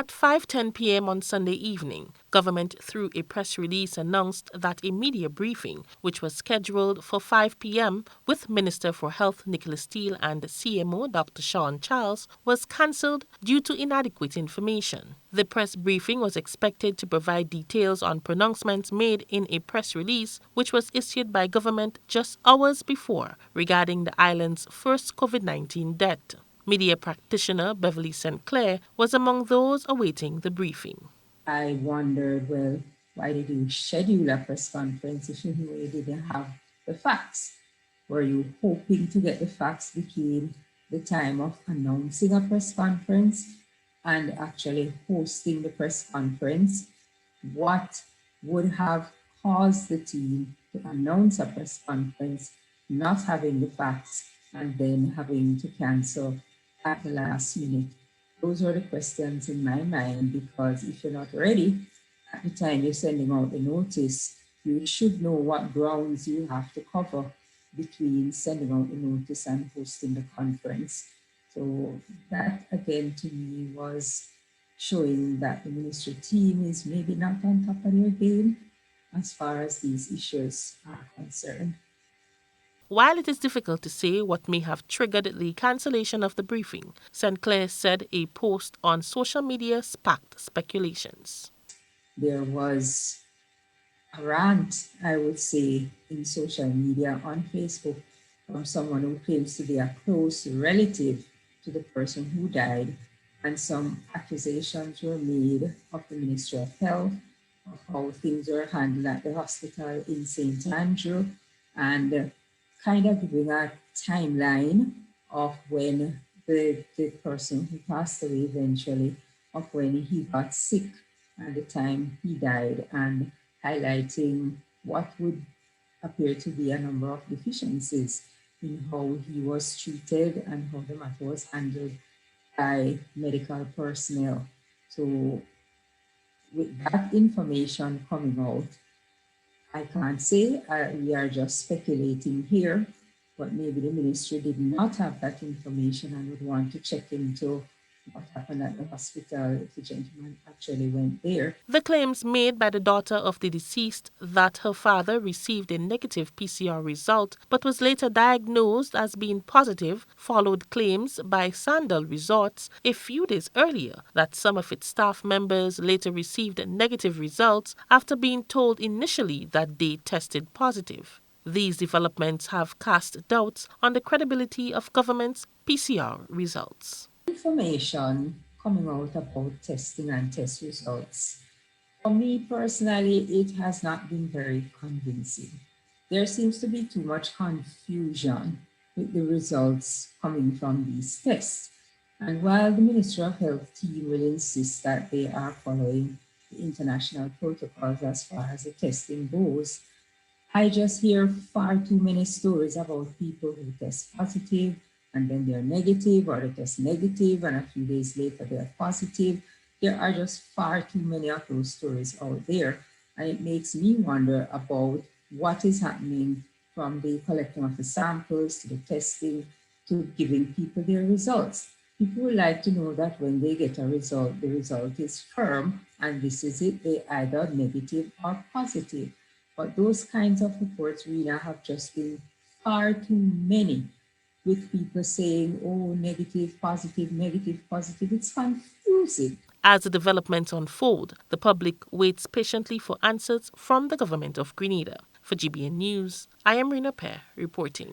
At 5:10 p.m. on Sunday evening, government through a press release announced that a media briefing, which was scheduled for 5 p.m. with Minister for Health Nicholas Steele and CMO Dr. Sean Charles, was cancelled due to inadequate information. The press briefing was expected to provide details on pronouncements made in a press release which was issued by government just hours before regarding the island's first COVID-19 death. Media practitioner Beverly St. Clair was among those awaiting the briefing. I wondered, well, why did you schedule a press conference if you knew you didn't have the facts? Were you hoping to get the facts between the time of announcing a press conference and actually hosting the press conference? What would have caused the team to announce a press conference, not having the facts, and then having to cancel at the last minute? Those are the questions in my mind, because if you're not ready at the time you're sending out the notice, you should know what grounds you have to cover between sending out the notice and hosting the conference. So that again to me was showing that the ministry team is maybe not on top of their game as far as these issues are concerned. While it is difficult to say what may have triggered the cancellation of the briefing, St. Clair said a post on social media sparked speculations. There was a rant, I would say, in social media on Facebook from someone who claims to be a close relative to the person who died, and some accusations were made of the Ministry of Health, of how things were handled at the hospital in St. Andrew, and kind of giving a timeline of when the person who passed away eventually, of when he got sick and the time he died, and highlighting what would appear to be a number of deficiencies in how he was treated and how the matter was handled by medical personnel. So, with that information coming out, I can't say we are just speculating here, but maybe the ministry did not have that information and would want to check into what happened at the hospital if the gentleman actually went there. The claims made by the daughter of the deceased that her father received a negative PCR result but was later diagnosed as being positive followed claims by Sandal Resorts a few days earlier that some of its staff members later received negative results after being told initially that they tested positive. These developments have cast doubts on the credibility of government's PCR results. Information coming out about testing and test results, for me personally, it has not been very convincing. There seems to be too much confusion with the results coming from these tests. And while the Ministry of Health team will insist that they are following the international protocols as far as the testing goes, I just hear far too many stories about people who test positive and then they're negative, or they test negative and a few days later they're positive. There are just far too many of those stories out there. And it makes me wonder about what is happening from the collecting of the samples to the testing to giving people their results. People would like to know that when they get a result, the result is firm and this is it, they either negative or positive. But those kinds of reports, Rena, have just been far too many, with people saying, oh, negative, positive, negative, positive. It's confusing. As the developments unfold, the public waits patiently for answers from the government of Grenada. For GBN News, I am Rena Pear reporting.